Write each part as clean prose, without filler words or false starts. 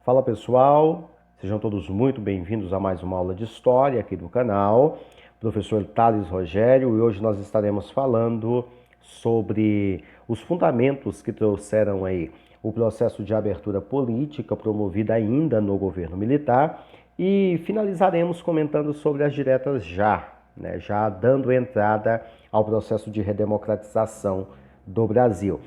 Fala pessoal, sejam todos muito bem-vindos a mais uma aula de História aqui do canal. Professor Thales Rogério, e hoje nós estaremos falando sobre os fundamentos que trouxeram aí o processo de abertura política promovido ainda no governo militar e finalizaremos comentando sobre as diretas já, já dando entrada ao processo de redemocratização do Brasil.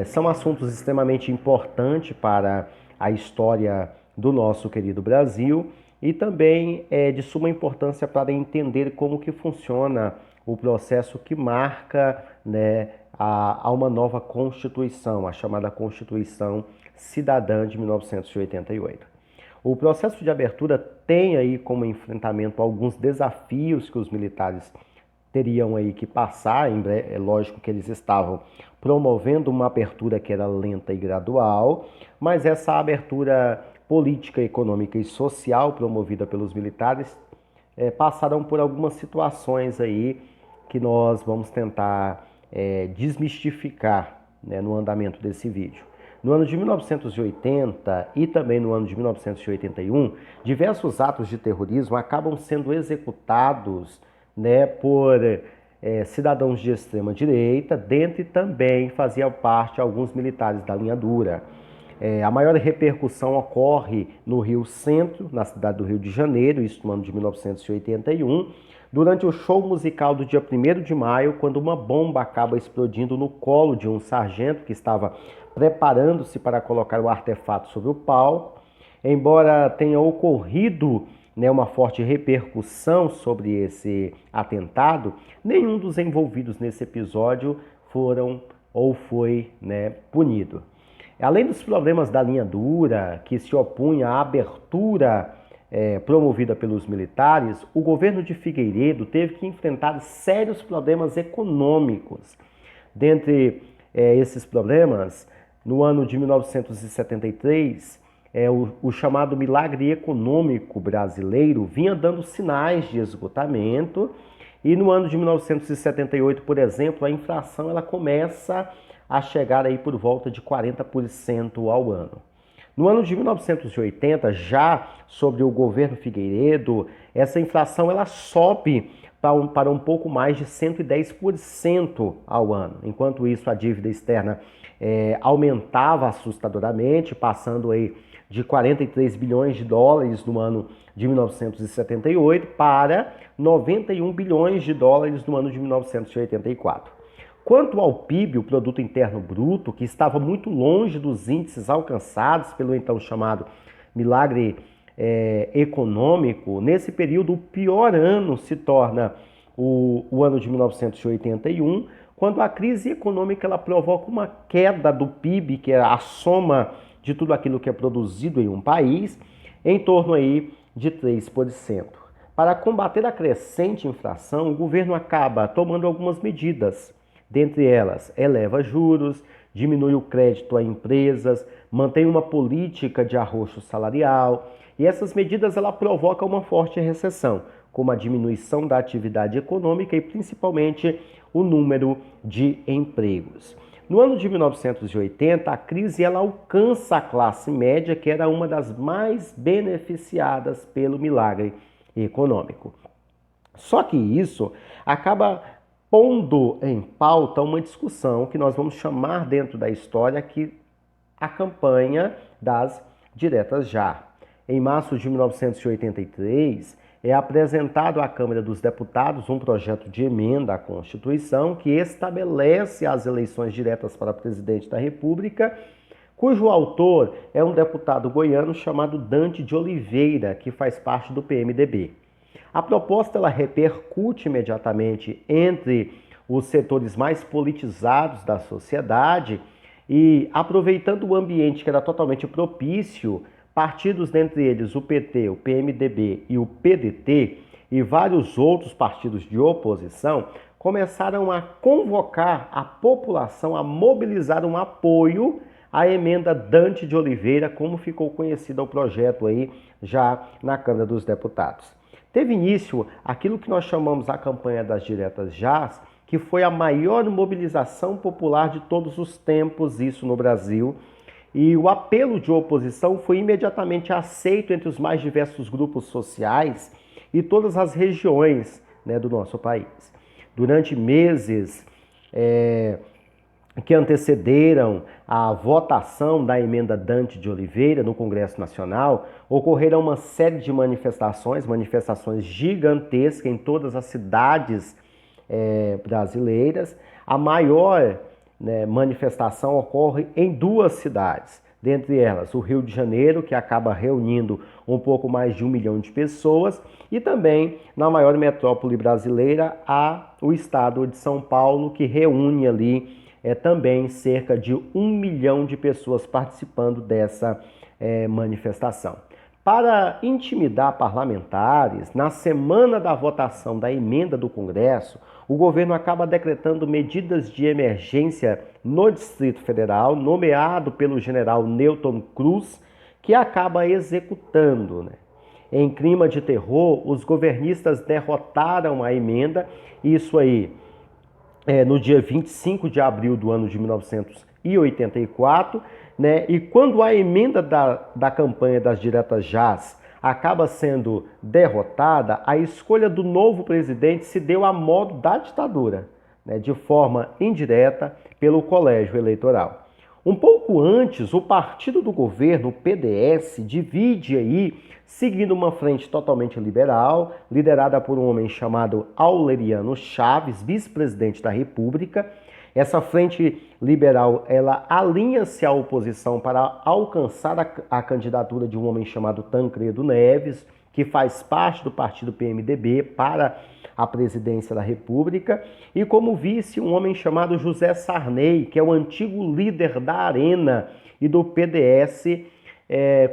São assuntos extremamente importantes para a história do nosso querido Brasil e também é de suma importância para entender como que funciona o processo que marca, a uma nova Constituição, a chamada Constituição Cidadã de 1988. O processo de abertura tem aí como enfrentamento alguns desafios que os militares teriam aí que passar. É lógico que eles estavam promovendo uma abertura que era lenta e gradual, mas essa abertura política, econômica e social promovida pelos militares passaram por algumas situações aí que nós vamos tentar desmistificar, no andamento desse vídeo. No ano de 1980 e também no ano de 1981, diversos atos de terrorismo acabam sendo executados por cidadãos de extrema direita, dentre também fazia parte alguns militares da linha dura. A maior repercussão ocorre no Rio Centro, na cidade do Rio de Janeiro, isso no ano de 1981, durante o show musical do dia 1º de maio, quando uma bomba acaba explodindo no colo de um sargento que estava preparando-se para colocar o artefato sobre o palco. Embora tenha ocorrido uma forte repercussão sobre esse atentado, nenhum dos envolvidos nesse episódio foi punido. Além dos problemas da linha dura, que se opunha à abertura promovida pelos militares, o governo de Figueiredo teve que enfrentar sérios problemas econômicos. Dentre esses problemas, no ano de 1973, o chamado milagre econômico brasileiro vinha dando sinais de esgotamento, e no ano de 1978, por exemplo, a inflação ela começa a chegar aí por volta de 40% ao ano. No ano de 1980, já sobre o governo Figueiredo, essa inflação ela sobe para um pouco mais de 110% ao ano. Enquanto isso, a dívida externa aumentava assustadoramente, passando aí de 43 bilhões de dólares no ano de 1978 para 91 bilhões de dólares no ano de 1984. Quanto ao PIB, o Produto Interno Bruto, que estava muito longe dos índices alcançados pelo então chamado milagre econômico, nesse período o pior ano se torna o ano de 1981, quando a crise econômica ela provoca uma queda do PIB, que é a soma de tudo aquilo que é produzido em um país, em torno aí de 3%. Para combater a crescente inflação, o governo acaba tomando algumas medidas. Dentre elas, eleva juros, diminui o crédito a empresas, mantém uma política de arroxo salarial, e essas medidas ela provocam uma forte recessão, como a diminuição da atividade econômica e principalmente o número de empregos. No ano de 1980, a crise ela alcança a classe média, que era uma das mais beneficiadas pelo milagre econômico. Só que isso acaba pondo em pauta uma discussão que nós vamos chamar dentro da história que a campanha das diretas já. Em março de 1983, é apresentado à Câmara dos Deputados um projeto de emenda à Constituição que estabelece as eleições diretas para presidente da República, cujo autor é um deputado goiano chamado Dante de Oliveira, que faz parte do PMDB. A proposta ela repercute imediatamente entre os setores mais politizados da sociedade e, aproveitando o ambiente que era totalmente propício, partidos, dentre eles o PT, o PMDB e o PDT e vários outros partidos de oposição, começaram a convocar a população a mobilizar um apoio à emenda Dante de Oliveira, como ficou conhecido o projeto aí já na Câmara dos Deputados. Teve início aquilo que nós chamamos a campanha das diretas já, que foi a maior mobilização popular de todos os tempos, isso no Brasil, e o apelo de oposição foi imediatamente aceito entre os mais diversos grupos sociais e todas as regiões, né, do nosso país. Durante meses que antecederam a votação da emenda Dante de Oliveira no Congresso Nacional, ocorreram uma série de manifestações gigantescas em todas as cidades brasileiras. A maior, né, manifestação ocorre em duas cidades, dentre elas o Rio de Janeiro, que acaba reunindo um pouco mais de 1 milhão de pessoas, e também na maior metrópole brasileira, o estado de São Paulo, que reúne ali também cerca de 1 milhão de pessoas participando dessa manifestação. Para intimidar parlamentares, na semana da votação da emenda do Congresso, o governo acaba decretando medidas de emergência no Distrito Federal, nomeado pelo general Newton Cruz, que acaba executando, né? Em clima de terror, os governistas derrotaram a emenda, isso aí no dia 25 de abril do ano de 1984, né? E quando a emenda da campanha das diretas jás acaba sendo derrotada, a escolha do novo presidente se deu a modo da ditadura, né? De forma indireta pelo colégio eleitoral. Um pouco antes, o partido do governo, o PDS, divide aí, seguindo uma frente totalmente liberal, liderada por um homem chamado Aureliano Chaves, vice-presidente da República. Essa frente liberal, ela alinha-se à oposição para alcançar a candidatura de um homem chamado Tancredo Neves, que faz parte do partido PMDB, para a presidência da República, e como vice um homem chamado José Sarney, que é o antigo líder da Arena e do PDS,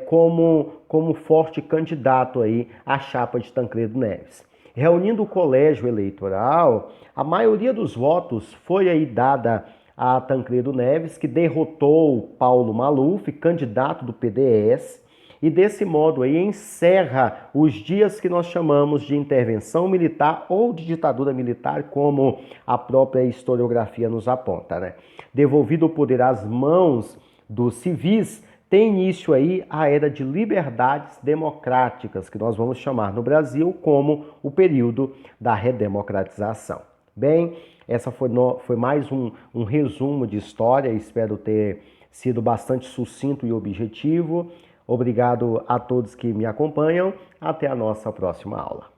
como forte candidato aí à chapa de Tancredo Neves. Reunindo o colégio eleitoral, a maioria dos votos foi aí dada a Tancredo Neves, que derrotou Paulo Maluf, candidato do PDS, e desse modo aí encerra os dias que nós chamamos de intervenção militar ou de ditadura militar, como a própria historiografia nos aponta, né? Devolvido o poder às mãos dos civis, tem início aí a era de liberdades democráticas, que nós vamos chamar no Brasil como o período da redemocratização. Bem, essa foi mais um resumo de história, espero ter sido bastante sucinto e objetivo. Obrigado a todos que me acompanham. Até a nossa próxima aula.